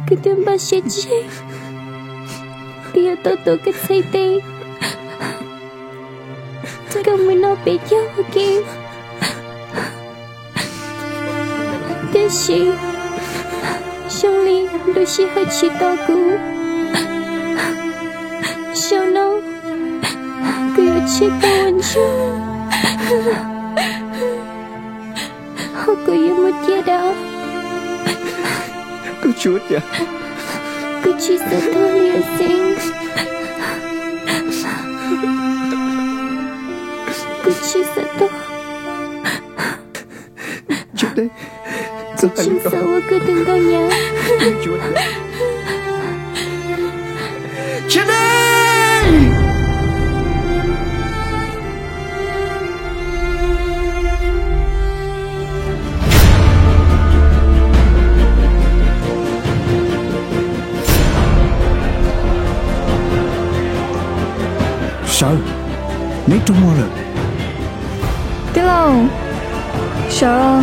cứ tiêm ba sẽ chết bây giờ tôi cái say tê tôi mình nó bị cháu kì cái gì xong đi đôi khi hơi chỉ tao cứ sao nó cứ chết tao anh chưa họ cứ yêu một chia đó cứ chuột vậy cứ chỉ sợ thôi liền sinh cứ chỉ sợ thôi chuột đấy sợ chỉ sợ cứ đừng có nhớ chuột chuột đấy sợ mấy trung mua rồi biết không sợ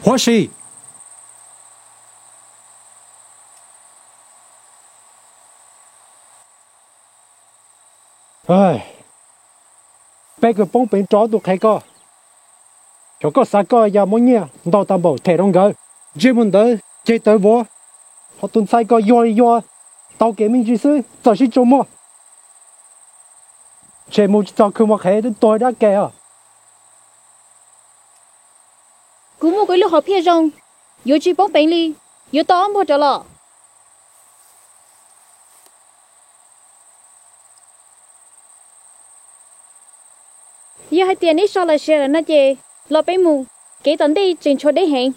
Hoa Sĩ ơi bây giờ bông bên chó tụi khai co cho có sao co giờ mỗi nhia đào tam bảo thể đông gỡ chỉ muốn tới chơi tới vô họ tuần sai co yo tao kể mình chỉ sư giờ chỉ trông mua chơi mua cho không mặc hết tôi đã kể à cú mua cái lúa hộp phía rong yếu chỉ bóng bánh li yếu to mua trở lọ yếu hai tiền ít sao là xe là nó chê lọ bánh mù kỹ tấn đi trình cho đấy hẹn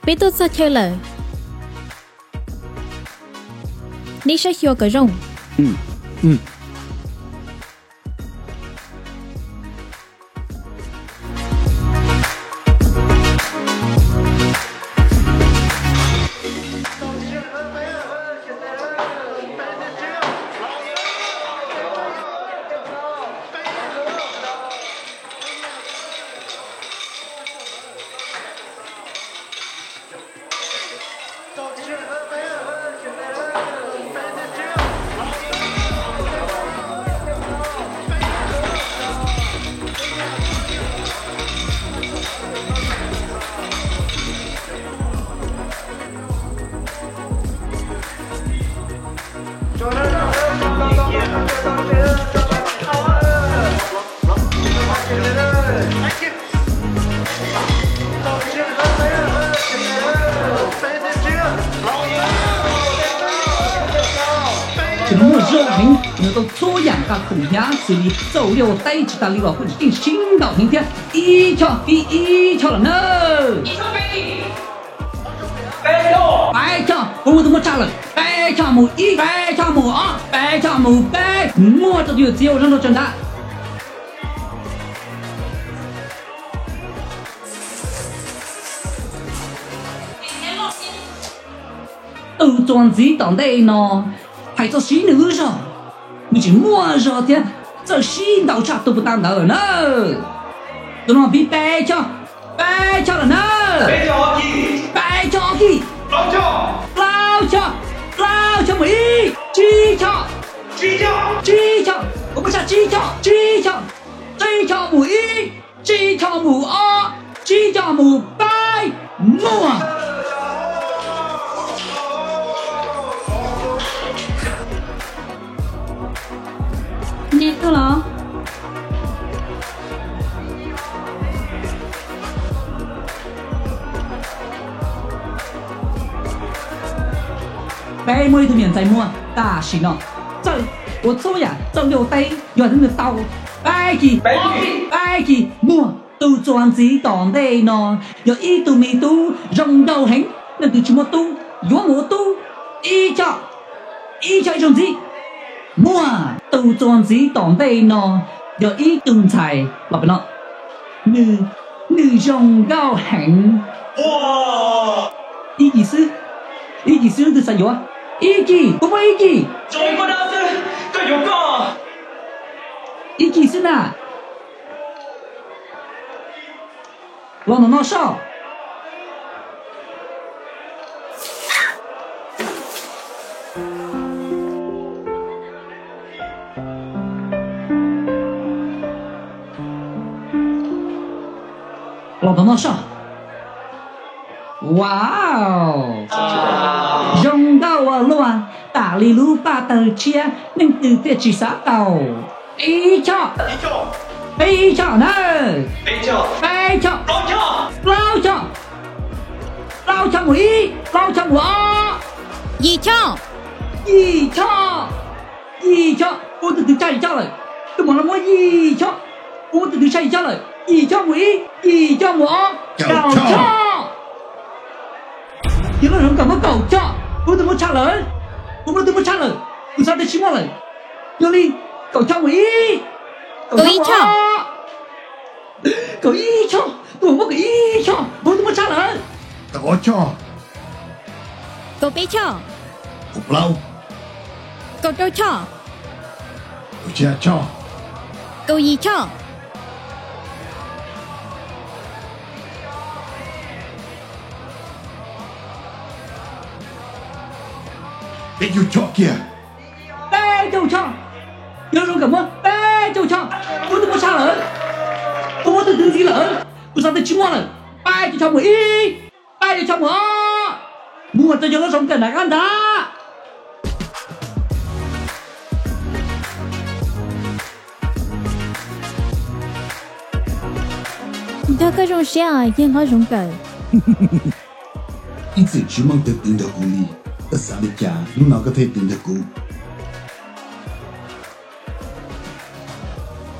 biết tôi sao chơi lời đi sẽ hiểu cái rồng Chúng mua rượu hành, nếu tôi số dạng các khủng giá xử lý dầu liều tay chỉ ta liều của chính sinh đạo hình thiên y cho là nơ bài cho không có trả lời bài cho một y bài cho một ó bài cho một bài mua cho nhiều chiều trong đồ chân đã tự toàn gì tỏng đây nó phải cho xí nữa rồi mình chỉ mua rồi thì giờ xí đầu chặt tôi không đỡ nữa tôi nói bị bé cho là nữa bé cho gì lao cho mỹ chi cho không phải chi cho mũi chi cho mù o chi cho mù bay mua nè tôi lo bé mới từ miền Tây mua ta xin nó trời我周呀周六day有人的刀拜kỳ mua tu toàn gì tỏng đây nó有一度没度扔到很那就什么度有我度一叫一种gì mua tu toàn gì tỏng đây nó有一顿菜老板了你扔到很哇一几时的啥有啊一几不会一几中国大师个有个一几是哪老能闹少老能闹少哇哦rong đau ở loa tả lì lú ba tờ chia nên từ tiệt chỉ xã tàu ý cho nè ý cho lao cho mũi gì cho cô từ chạy cho rồi tôi muốn là mua gì cho cô từ chạy cho rồi gì cho mũi gì cho mũi cầu cho tiếng là không có cầu cho cô tôi muốn trả lời cô sao để chim rồi vô đi cầu cho mũi cầu ý cho tôi muốn cái ý cho cô tôi muốn trả lời Có cho cầu bé cho Cục lâu cầu trâu cho Cục cha cho cầu gì cho Để vô cho kìa bé châu cho nhớ rồi cảm ơn bé châu cho cô tôi muốn trả lời cô muốn từ gì lỡ cô sao để chim rồi bé cho mũi bé cho mũi mua tôi nhớ sống cần là ăn đó đó cái rong xe nhưng nó rong cờ 一直只望得顶得鼓励而啥的家你哪个可以顶得鼓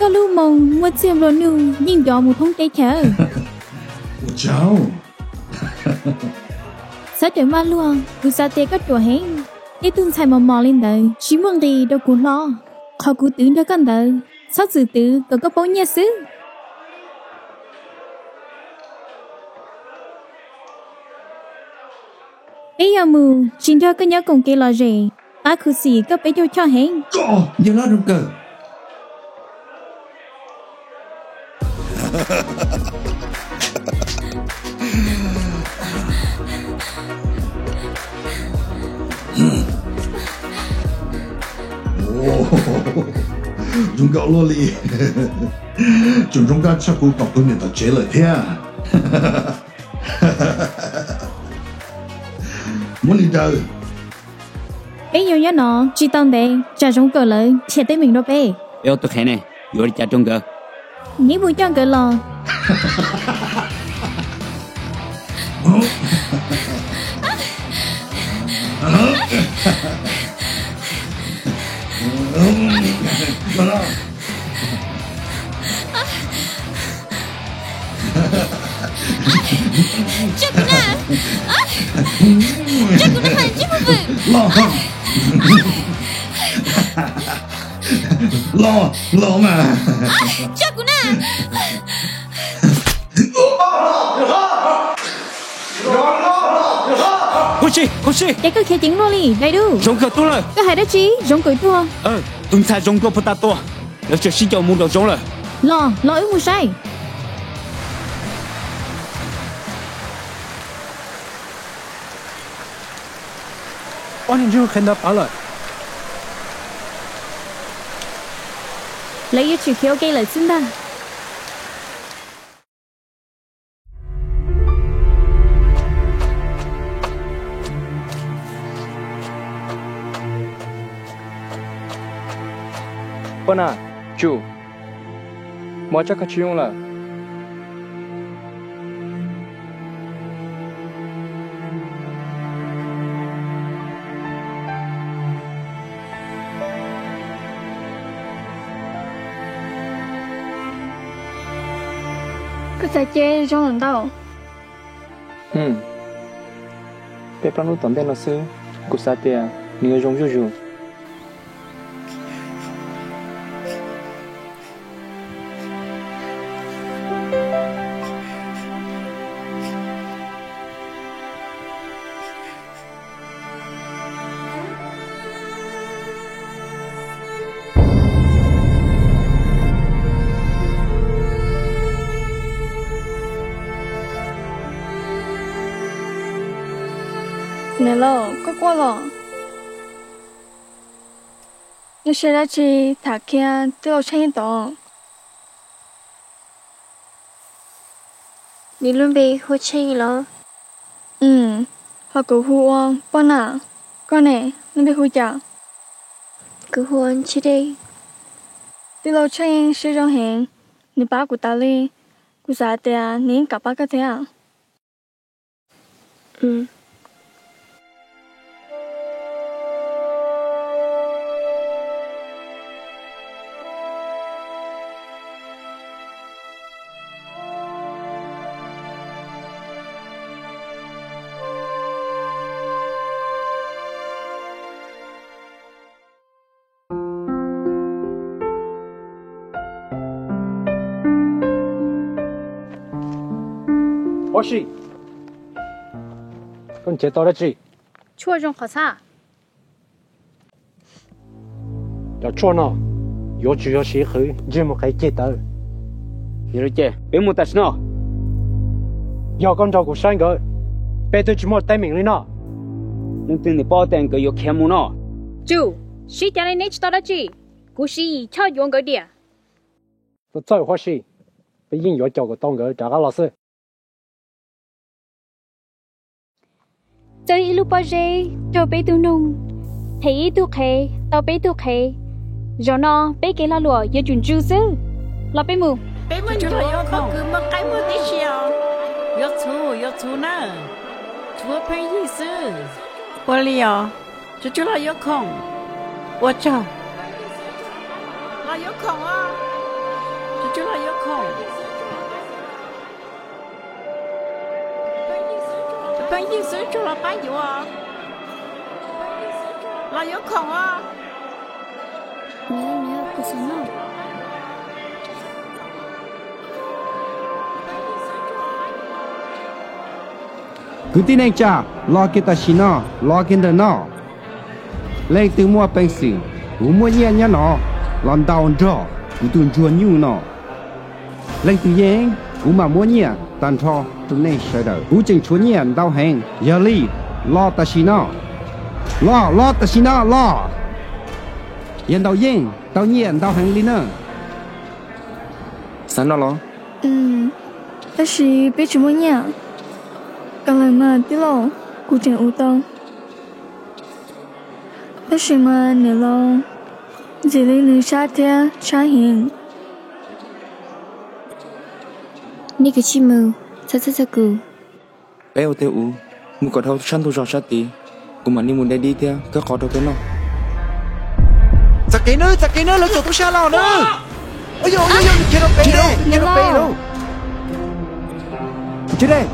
có lúc mong mua xem rồi nu nhưng đó một thông tế chờ 我教 sao trời ma luôn cứ sao tê có chỗ hén để tuân xài mò lên đời chỉ mong đi đâu cũng lo họ cứ tưởng cho con đời sao từ từ có bao nhiêu xứ bây giờ mù xin cho cái nhớ cùng kia là gì ta cứ xì có bé cho hén Có nhớ nó trong cờ Chúng cậu lo lì chúng ta chắc cũng cọc tôi nhận thật chế lời thế à muốn đi đâu bây giờ nhớ nó chỉ tao đây trả giống cờ lời thiệt tới mình đâu bé yêu tôi khẽ này vô đi trả trong cờ nghĩ vui cho cờ lò chắc cũng là hành chứ mà vậy lo mà chắc cũng là Ôi chị có gì cái cơ kia tiếng lo lì đầy đủ giống cơ tôi rồi cái hai đó chí giống cười tua tuần sai giống cơ bắt tôi nó chỉ xin cho mua đồ giống rồi lo ứng mua sai anh chưa khen đáp lại lấy cái chữ khéo cây lại xin ta Vâng à, chủ. Mọi chắc có chuyện là cứ tại chơi trong lần đầu Bé plan nó tận tên là sư của sa tia nhiều giống như dù nè lo có qua lo nó sẽ ra chi thả kia tiêu tranh đó你准备好吃了？họ cứ hùa bọn à con này nó bị hùa chả cứ huấn吃的， tiêu lâu tranh sẽ trong hẹn nè ba của ta đi của xã tia nín cả ba cái thế à 我是跟接到了这 chua trong khó xa 要做呢有主要是和这么还接到 rồi chơi bé mua tài nó 要跟照顾三个别对这么带命令呢 nhưng tin thì bao tiền cái yêu kém mua nó chú sĩ trả lại nét đó là gì cú sĩ cho dùng cái địa 我再或是被音乐教个当个这个老师 chơi lúc bao giờ cho bé tu nung thấy tu khé tao bé tu khé rồi nó bé cái la lụa giờ chuẩn chú sư là bé mù bé mình chú là không cứ một cái một tí xíu yêu chú nè chú phải ý sư我哩哦chú là有空我找là有空啊chú là有空班意思就了班有啊，那有空啊。没有不行了。 cứ tin anh cha lo cái ta xin nó lo cái đời nó lên từ mua bánh xì u mua nhẹ nhá nó làm đau rõ u tuần chuồn nhu nó lên từ giang u mà mua nhẹ tan cho tụi này sợ đời u chỉnh chuồn nhẹ đau hàng giờ li lo ta xin nó lo ta xin nó lo yên đau giang đau nhẹ đau hàng li nữa sáng đó lo ta chỉ biết chúng mua nhẹ còn lại mà tí lo cụ trình ưu tông ta chỉ mà nè lo chỉ lấy nữ sát thế sát hiện你个起毛，擦股， bé ô tiêu u mua cỏ thau săn thu giò sát tí cùng mà đi muốn đây đi theo các cỏ thau cái nó giặc cái nữa lấy chỗ tôi xa lò nữa ôi dồi chết nó bê đâu chết đây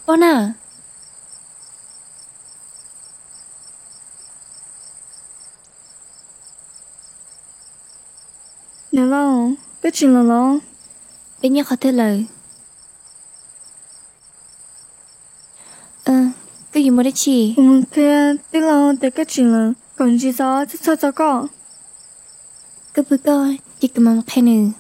Bona. Nè lo, cái chuyện là lo. Bên nhau khó thế lời. Cái gì mà đấy chị? Thế tí lo để cái chuyện là còn gì đó chứ cho con. Cái bữa đó chỉ cầm một khay nữa.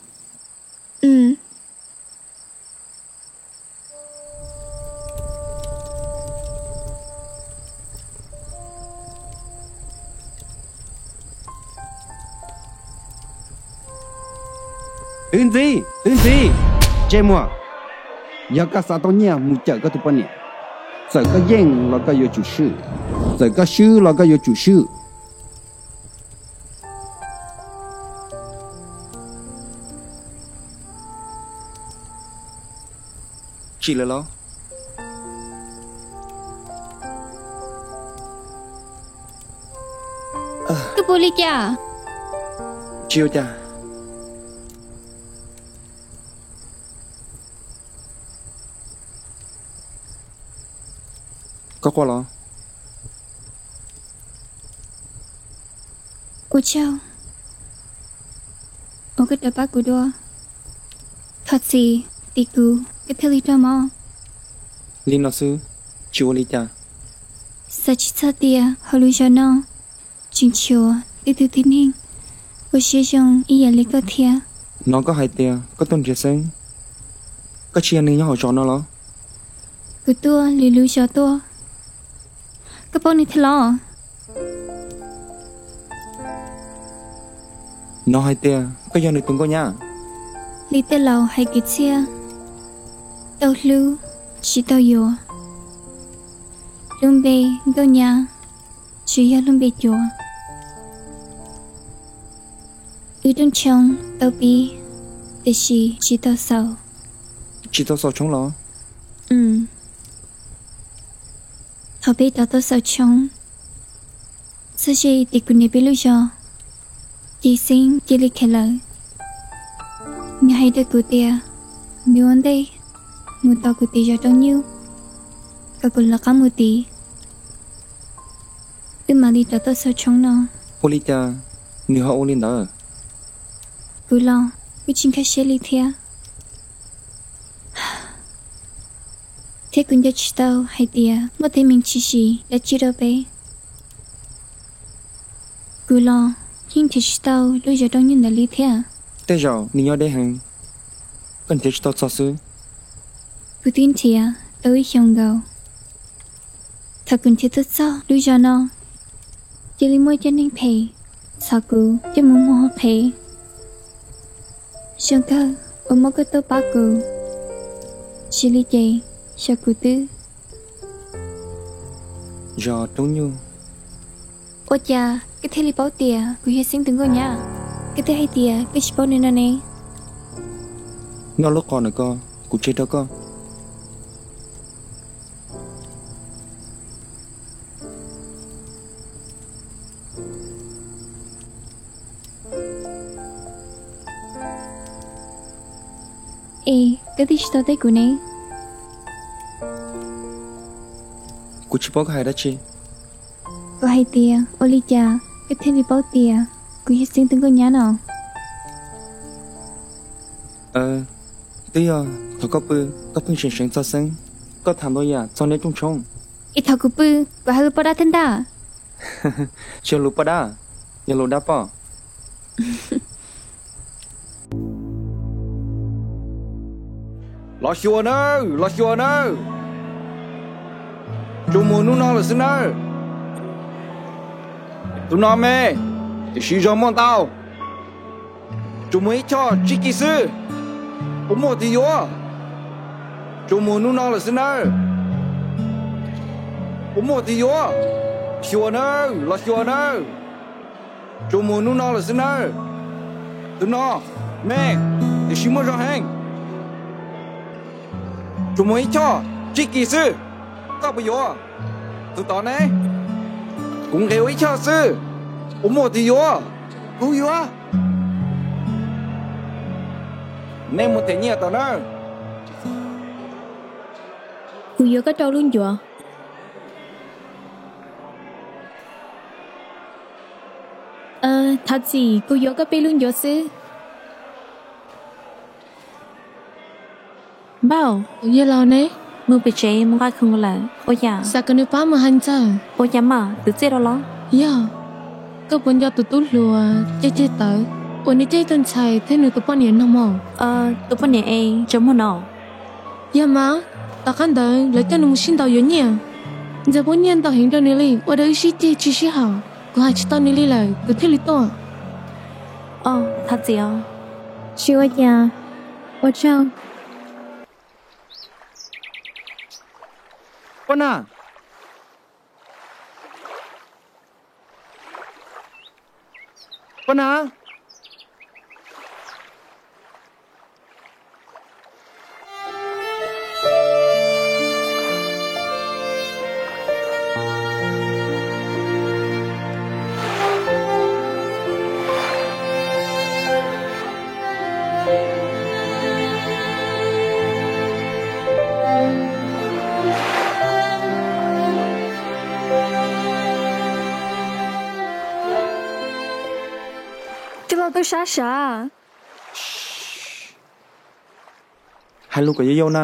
Ứng gì Chơi mua giờ các xã tông nhà muốn chở các tụi bạn nè giờ các dân là các yêu chủ sư giờ các sư là các yêu chủ sư Chị là lo Cái bố lý cha chiêu cha có qua lo Ủa chào Ủa cái đập bác của đua Thật gì Tì cú Cái thế lý cho mò Linh nó sư chiêu lý cha Sa chỉ sa tia Hầu lưu cho nó Chính chiều Đi từ tín hình Ủa xế dòng Ý lý có thịa nó có hai tia có tôn trẻ sinh có chia nên nhau cho nó lo Cứ tua lý lưu cho tua Cái bông này thế lo nó hai tia có giờ được từng có nhá Lý tê lầu hay kì chia Tao lưu Chỉ tao dùa Lung bê gâu nhà Chỉ ya lung bê dùa Ư đông chồng Tao bì Để chỉ tao sầu chỉ tao sao chống lo Họ biết tao sầu chồng Sao gì thì cũng nè biết lưu do Chỉ sinh chỉ lý khẽ lời Nhà hay được của tia Nếu anh đây Một tao của tia cho trong nhiêu Cả của là cả một tí Ư mà đi tao sầu chồng nó ô lý cha nếu họ ô linh đó Cứ lo Cứ chính khách sẽ lý thea Thế cũng cho chị tao hay tia Một thấy mình chỉ đã chỉ đâu bé Cứ lo Nhưng thì chị tao Lúc giờ trong những là lý thea thế giờ nếu nhau đây hàng cần thiết tao sao sư Cứ tin thea Tao ý không gầu Thật cần thiết tất sao Lúc giờ nó Chỉ lý môi chân anh phê Sao cứ Chứ muốn mua phê Xong cơ Ông mô cơ tao bác cứ Chỉ lý chê Sao cứ tư giờ trống như Ôi cha Cái thế lý báo tìa Cứ hết sinh từng ngôi nha Cái thế hay tìa Cái chỉ báo nên nè nó lúc còn nữa co cụ chết đó co Ê Cái thế chỉ tao tay của nè cụ chỉ bao cái hai đó chi có hay tia Oli cha cái thế đi bao tia cứ hết sinh từng con nhá nào tuy thọ có bưng sền cho sinh có thằng đôi à cho nên chung ít thằng cứ bự có hay bao đã thân đã chưa lụp ba đã nhà lụp đã bỏ lo xua nữa chúng muốn nu nó là xin nữa tụi nó mê thì suy cho mong tao chúng mới cho chỉ kỹ sư cũng một thì vô chúng muốn nu nó là xin nữa cũng một thì vô xua nữa chúng muốn nu nó là xin nữa tụi nó mê thì suy mất rõ hành chúng mới cho chỉ kỹ sư tao bây giờ tụi tao này cũng đều ý cho sư cũng một thì vô cũng vô nên một thế nhẹ tao nữa Cô vô cái trâu luôn chưa? Thật gì cô vô cái bê luôn chưa sư? Bảo, giờ lâu nè. Mưa bị chế mưa gai không là ôi dạ. Sao cái nước bám mà hành chờ? Ôi dạ mà từ chế đó lo. Dạ. Các bạn giờ tụt tụt lùa chơi tới. Ôi ní chơi tuần chạy thế nữa tụt bao nhiêu năm mò? Tụt bao nhiêu em chấm một nọ. Dạ mà, ta khán đợi lấy cho nó xin tao nhiều nhỉ. Giờ bốn nhân tao hiện ra này đi, ở đây chỉ chơi chỉ hảo. Có hai chỉ tao này đi lại, cứ thế lý to. Thật gì à? Chị ơi dạ, ôi chào. Con à Tôi xa hai lúc có vô nè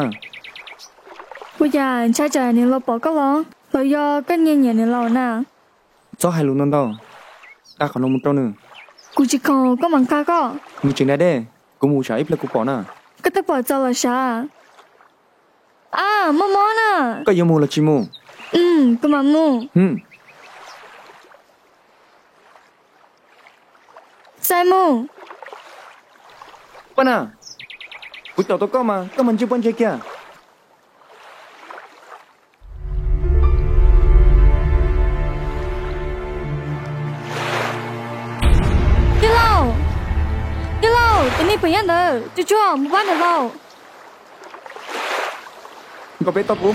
bây giờ cha trời này lo bỏ cái lo rồi do cái nghe nhẹ này lo nè cho hai lúc nữa đâu ta còn nông một trâu nữa cô chỉ còn có bằng ca có mình chuyện này đây cô mua trả ít là cô bỏ nè cái tôi bỏ cho là sao mò nè có yêu mua là chi mua cô mà mua sai mua con à cô cháu tôi có mà có mình chưa quan chơi kìa đi lâu tụi này phải nhận được chú chua một bát được đâu có biết tao cô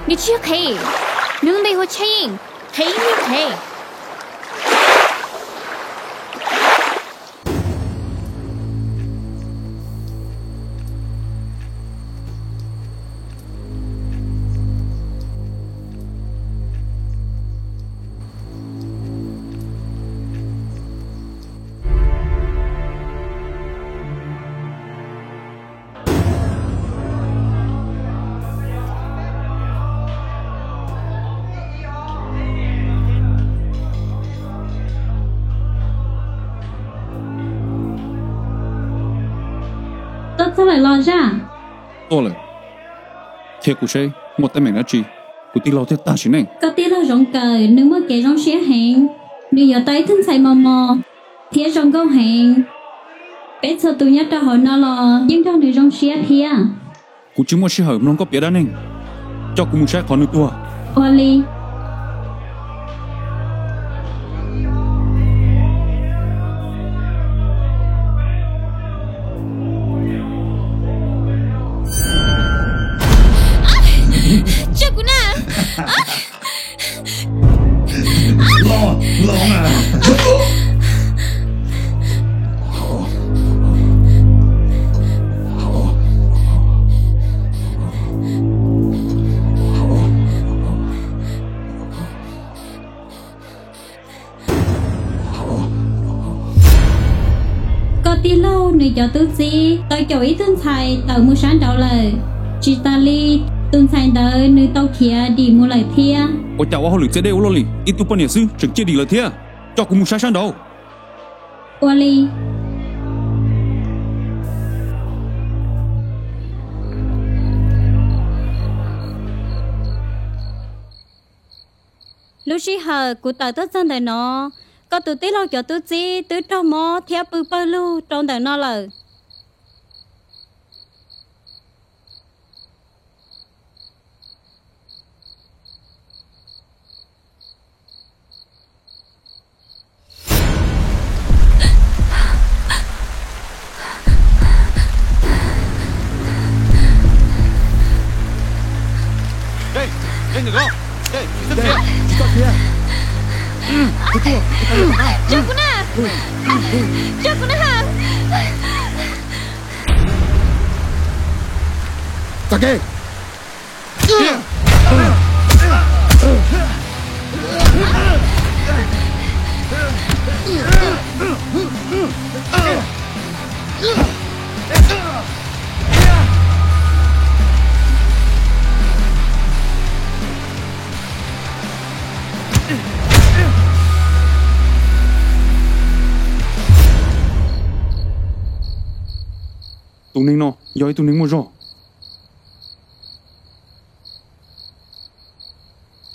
你去可以，能背后牵引，可以你可以。Sao lại lo ra? Tôi lại thiệt của xe một tay mẹ đã chi của tí lo thiệt ta chỉ này có tí lo rộng cờ nếu mà kể rong xe hẹn nếu giờ tay thân xài mò mò thiệt rong câu hẹn bé sợ tụi nhát cho họ nó lo nhưng trong này rong xe thiệt của chúng một xe hở nó có biết đó nên cho của một xe còn nữa tua Oli lo mà có tí lâu này cho tôi gì tôi cho ý thân thầy tàu mua sáng đầu lời chỉ ta li tuần thầy đợi nơi tàu kia đi mua lời thia我叫我好女仔咧，我攞嚟，一到半年時直接嚟了天，照顧冇晒山度。Oli lúc xí hờ của tờ tất dân đời nó có tụi tí lo cho tụi gì tụi trong mò theo bự bơ lưu trong đời nó lời Đây người đó, đây, chị đây, chị Tọt kia. Cho cô nè, cho cô nè hả? Tọt kia. tụi ninh nó, giờ tụi ninh mua rồi.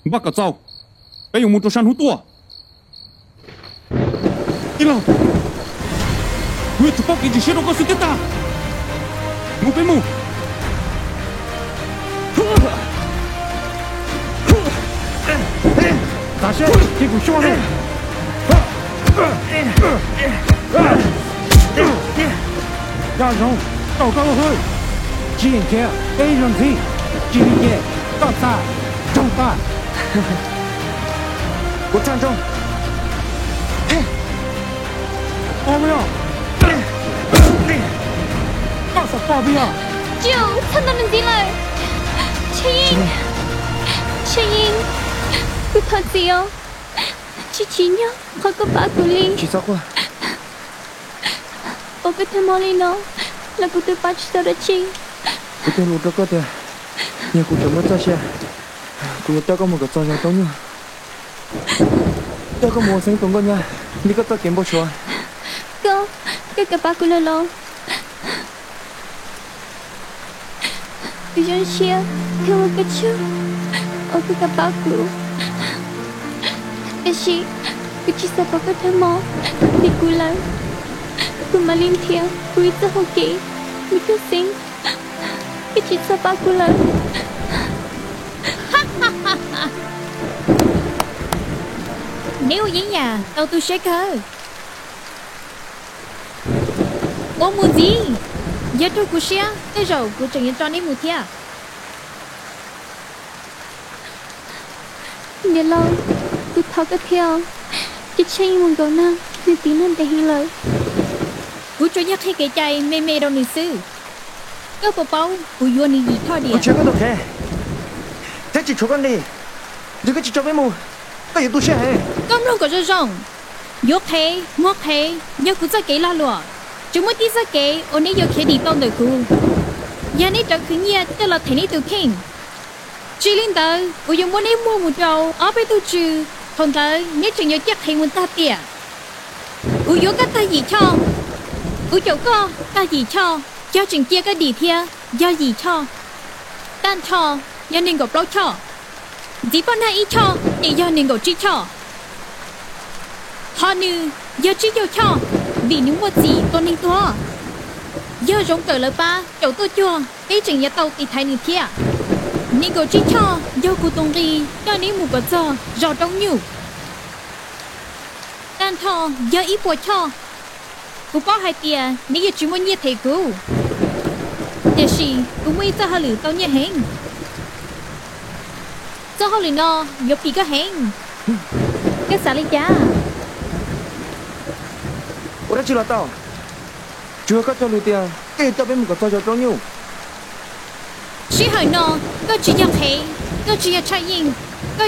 Bác cả sao? Bây giờ muốn cho săn hút tua. Đi nào. Người chụp bóc cái gì đâu có sự kết ta. Ngủ bên mù. Tá certo, que funciona. Ra rồng, đầu cao hơn. Chỉ kia, đây làm gì? Chỉ kia, cao xa, trong ta. Cô trang trong. Ô bây giờ. Con sao to bây giờ? Chú, thân thân đừng gì lời. Chị Yên, cứ thật gì không? Chị nhớ, khỏi có bà của Ly. Chị sao qua? Ô cái thằng mò Ly nó, là cô tôi bắt sao đó chị. Cô tôi lụt ra cơ tìa. Nhà cô chẳng mất ra xe. Cô ta có một cái trò nhà tông nhá. Ta có một sinh tông con nha. Đi có ta kiếm bộ chùa. Cái bà của Lô Lô. Tôi dân xe, theo một cái chú. Ô cái bà của. Cái gì? Cái chị sao bà có thằng mò. Đi cô lời. Cô mà lên theo, cô ít ra hồ kỹ. Mình cứ xin. Cái chị sao bà của lời. Nếu vậy nhà, tao tôi sẽ cơ. Ô mua gì? Giờ tôi cũng sẽ, cái rồi cô chẳng cho nên mua theo. Nhớ lâu, tôi thao cái theo. Chị chơi một gấu năng, nên tí nên để hi lời. Cô cho nhắc hay cái chạy mê mê đâu nữ sư. Cơ bộ bao, cô vô này gì thôi đi. Cô chưa có được kìa. Thế chị cho con đi. Đừng có chị cho với mù. Có gì tôi sẽ hề. Con đâu có rong. Dốt thế, ngót thế, nhớ cô ra kế la lụa. Chúng mới tí ra kế, ôn ấy vô kế đi tông đời cô. Giờ này trở cứ nhẹ, tức là thấy này từ kênh. Chị linh tờ, cô dùng muốn em mua một trâu, ở bên tôi trừ. Không tờ, nếu chẳng nhớ chắc thấy muốn ta tỉa. Cô vô các ta gì cho. Cô chỗ có, ta gì cho. Do chừng kia cái đi thia, do gì cho. Tan cho, do nên gộp lâu cho. Dĩ bọn này ý cho, thì do nên gộp trí cho. Họ nữ, do trí cho cho. Vì những vật gì tôi nên to. Do giống cỡ lời ba, chỗ tôi chua. Cái chừng nhà tàu thì thấy nữ thia. Nên gộp trí cho, do cô tung đi. Do nên một gọt cho, rõ trong nhủ. Tan cho, do ý bộ cho. Cô có hai tia, nếu như chúng muốn như thế cô. Để gì, cô mới ra hà lử tao như hẹn. Sao họ lử nó, dọc thì có hẹn. Cái xả lên cha. Ủa đã chưa là tao. Chưa có cho lùi tiền. Cái tao bên một cái cho nhiều. Chỉ hỏi nó, có chỉ nhạc thế. Có chỉ nhạc chạy nhìn. Có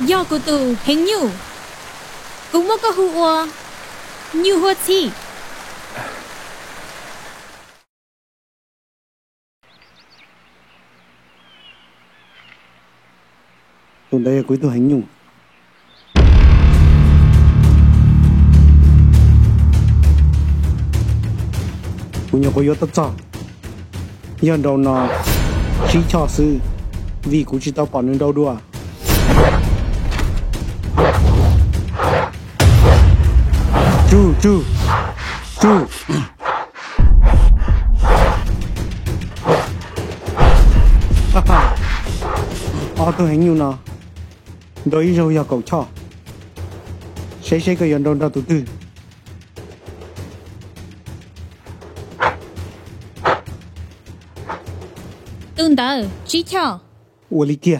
do cô tù hẹn nhiều. Cũng mất có hù ua. Nhiều hùa gì. Tụi đây là cuối tôi hành nhung. Cô nhớ có yếu tất cho. Nhân đầu nó chỉ cho sư. Vì cũng chỉ tao bỏ nên đâu đùa. Chú tôi hành nhung nào. Đôi rồi giờ cậu cho. Sẽ cái nhân đầu ra từ từ. Tương đỡ, chỉ cho. Ủa lý kia.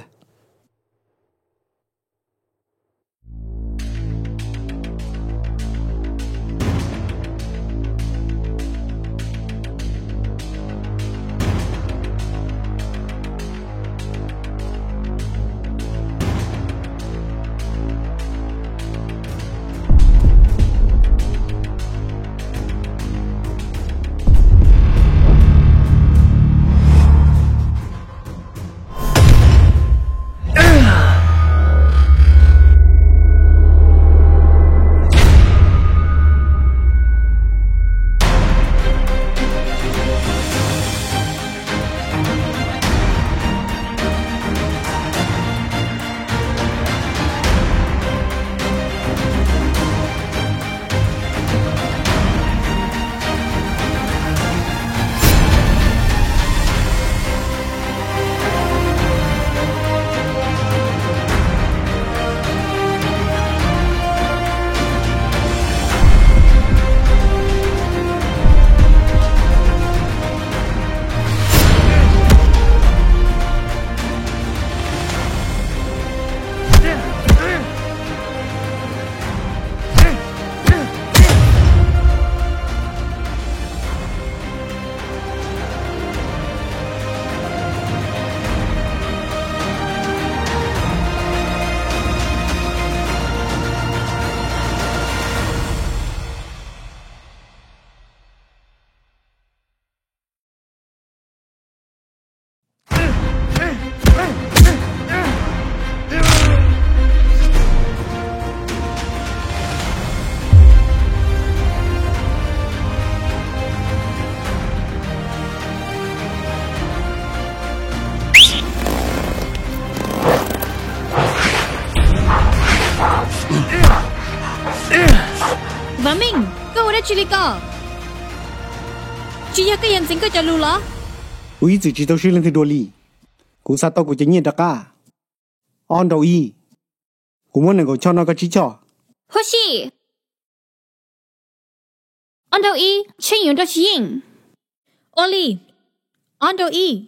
Và mình, cô đã chili co. Chỉ cái em tính cái cho lù lá. Ui chỉ tao suy lên thì đồ li. Cú sa tao của chính nhiên đặc cả. On đầu y. Cú muốn này của cho nó cái chỉ cho. Hồ sĩ. On đầu y, chuyên dùng đó chỉ in. Oli. On đầu y.